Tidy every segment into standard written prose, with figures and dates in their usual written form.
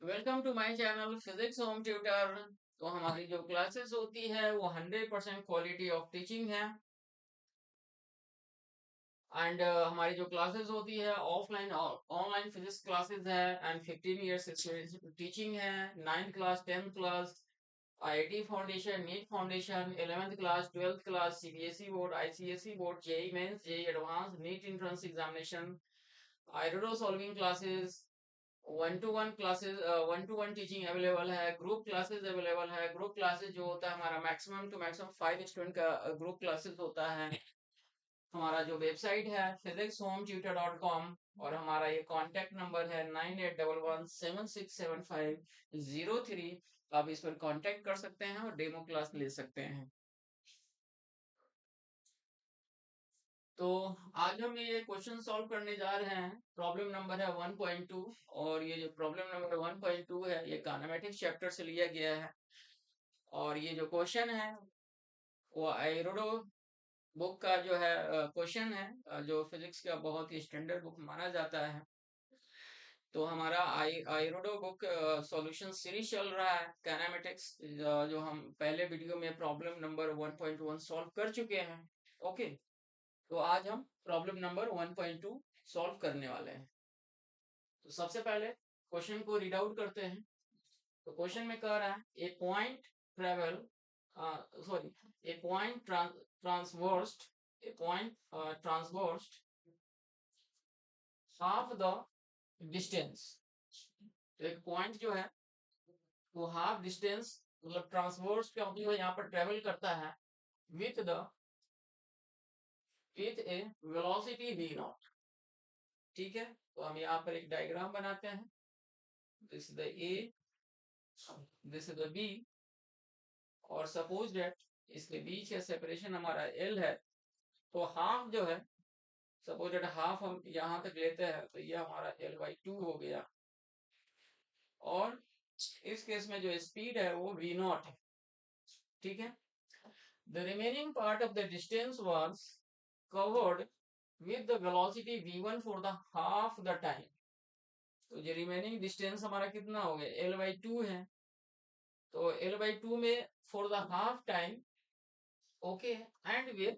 Welcome to my channel physics home tutor. तो हमारी जो क्लासेस होती है वो 100% क्वालिटी ऑफ टीचिंग है। एंड हमारी जो क्लासेस होती है ऑफलाइन और ऑनलाइन फिजिक्स क्लासेस है। एंड 15 इयर्स एक्सपीरियंस टीचिंग है। 9th class, 10th class, IIT foundation, NEET foundation, 11th class, 12th class, CBSE board, ICSE board, JEE mains, JEE advance, NEET entrance examination, Irodov solving classes, one to one classes, one to one teaching available है। Group classes available है। Group classes जो होता है हमारा maximum to maximum 5 student का group classes होता है। हमारा जो वेबसाइट है physicshometutor.com और हमारा ये कांटेक्ट नंबर है 9811767503। आप इस पर कांटेक्ट कर सकते हैं और डेमो क्लास ले सकते हैं। तो आज हम ये क्वेश्चन सॉल्व करने जा रहे हैं। प्रॉब्लम नंबर है 1.2। और ये जो प्रॉब्लम नंबर 1.2 है ये काइनेमेटिक्स चैप्टर से लिया गया है। और ये जो क्वेश्चन है वो आयरोडो बुक का जो है क्वेश्चन है, जो फिजिक्स का बहुत ही स्टैंडर्ड बुक माना जाता है। तो हमारा आयरोडो बुक सॉल्यूशन सीरीज चल रहा है काइनेमेटिक्स, जो हम पहले वीडियो में प्रॉब्लम नंबर 1.1 सॉल्व कर चुके हैं। ओके, तो आज हम प्रॉब्लम नंबर 1.2 सॉल्व करने वाले हैं। तो सबसे पहले क्वेश्चन को रीड आउट करते हैं। तो क्वेश्चन में कह रहा है a point travel sorry a point transversed a point transversed half the distance. तो एक पॉइंट जो है वो हाफ डिस्टेंस मतलब ट्रांसवर्स का मतलब यहाँ पर ट्रेवल करता है with the with A velocity v not. ठीक है, तो हम यहाँ पर एक डायग्राम बनाते हैं। This is the A, this is the B, और सपोज दैट इसके बीच का सेपरेशन हमारा एल है। तो हाफ जो है, सपोज दैट हाफ हम यहाँ तक लेते हैं तो ये हमारा L/2 हो गया। और इस केस में जो स्पीड है वो v नॉट है। ठीक है, the remaining part of the distance was covered with the velocity v1 for the half the time. तो जो रिमेनिंग डिस्टेंस हमारा कितना हो गया L/2 है। तो L/2 में for the half time, okay, and with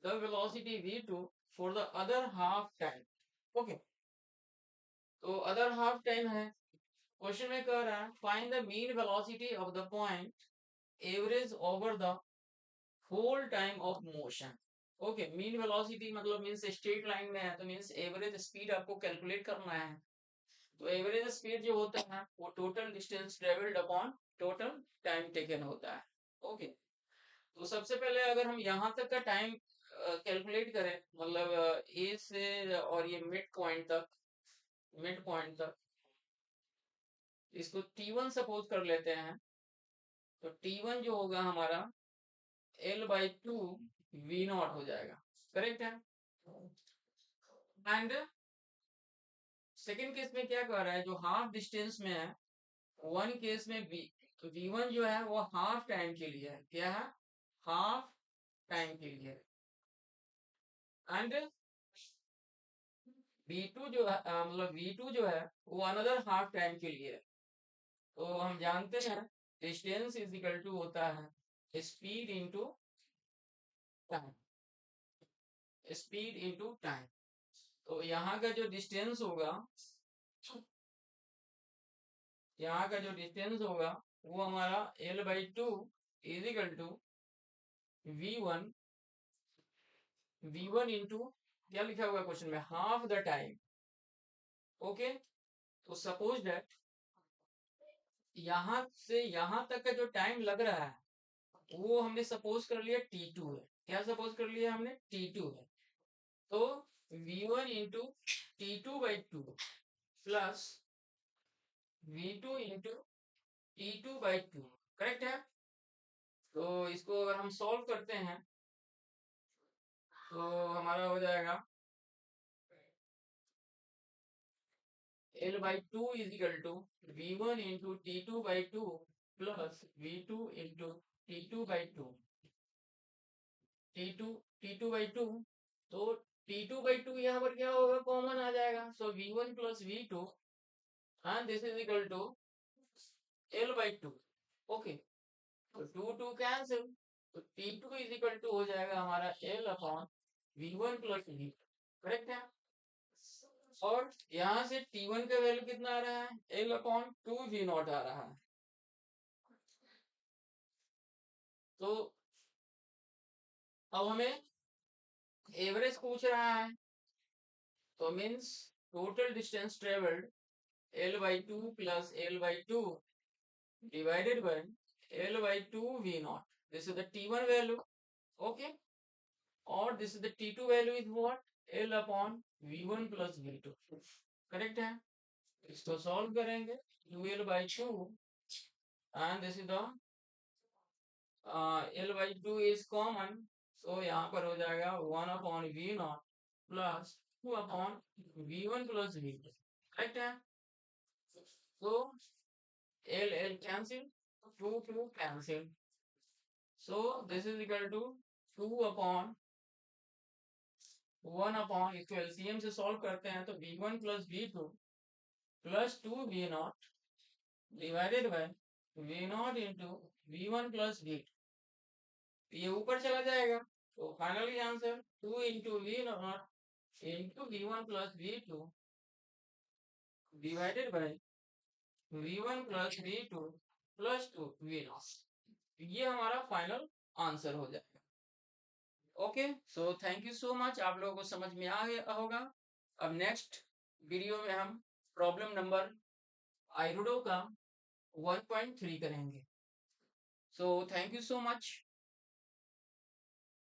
the velocity v2 for the other half time। Okay, तो अदर हाफ टाइम है। क्वेश्चन में कह रहा है find the mean velocity of the point average over the whole time of motion. Okay, mean velocity मतलब means straight line में है तो मीन्स एवरेज स्पीड आपको कैलकुलेट करना है। तो एवरेज स्पीड जो होता है वो total distance travelled upon total time taken होता है। ओके, तो सबसे पहले अगर हम यहाँ तक का टाइम कैलकुलेट करें, मतलब ए से और ये मिड पॉइंट तक इसको T1 सपोज कर लेते हैं। तो T1 जो होगा हमारा L/2 v नॉट हो जाएगा। करेक्ट है। एंड सेकेंड केस में क्या कह रहा है, जो हाफ डिस्टेंस में है, वन केस में v1 जो है वो हाफ टाइम के लिए है। क्या है? हाफ टाइम के लिए। एंड v2 जो है मतलब v2 जो है वो अनदर हाफ टाइम के लिए है। तो हम जानते हैं डिस्टेंस इज इक्वल टू होता है speed into time, speed into time. तो यहाँ का जो डिस्टेंस होगा, यहाँ का जो डिस्टेंस होगा वो हमारा L/2 is equal to v1, v1 into क्या लिखा हुआ है क्वेश्चन में, हाफ द टाइम। ओके, तो सपोज दैट यहाँ से यहाँ तक का जो टाइम लग रहा है वो हमने सपोज कर लिया T2 है। क्या सपोज कर लिया हमने? T2 है। तो v1 into T2/2 plus v2 into T2/2। Correct है। तो इसको अगर हम सॉल्व करते हैं तो हमारा हो जाएगा L/2 is equal to v1 into T2/2 plus v2 into T2/2। T2 T2/2, तो T2/2 यहाँ पर क्या होगा, कॉमन आ जाएगा। सो v1 plus v2 and this is equal to L by 2. Okay, तो 2 कैंसिल, तो T2 इज इक्वल टू हो जाएगा हमारा L upon V1 plus V, correct है। और यहाँ से T1 का वैल्यू कितना आ रहा है, L अपॉन 2V0 आ रहा है। तो अब हमें एवरेज पूछ रहा है, तो means total distance travelled L by 2 plus L by 2 divided by L by 2 V0. This is the T1 value. Okay. Or this is the T2 value is what? L upon V1 plus V2. Correct है? इसको solve करेंगे 2L by 2 and this is the L by 2 is common. So यहाँ पर हो जाएगा 1 upon V0 plus 2 upon V1 plus V2. Correct है? So L cancel, 2 cancel. So this is equal to 2 upon 1 upon, इसको LCM से solve करते हैं तो V1 plus V2 plus 2V0 divided by V0 into V1 plus V2. ये ऊपर चला जाएगा, तो finally answer 2 into V0 into V1 plus V2 divided by V1 plus V2 plus 2 V0. ये हमारा फाइनल आंसर हो जाएगा। Okay, so thank you so much, आप लोगों को समझ में आ गया होगा। अब नेक्स्ट वीडियो में हम प्रॉब्लम नंबर आइरोडो का 1.3 करेंगे। So thank you so much.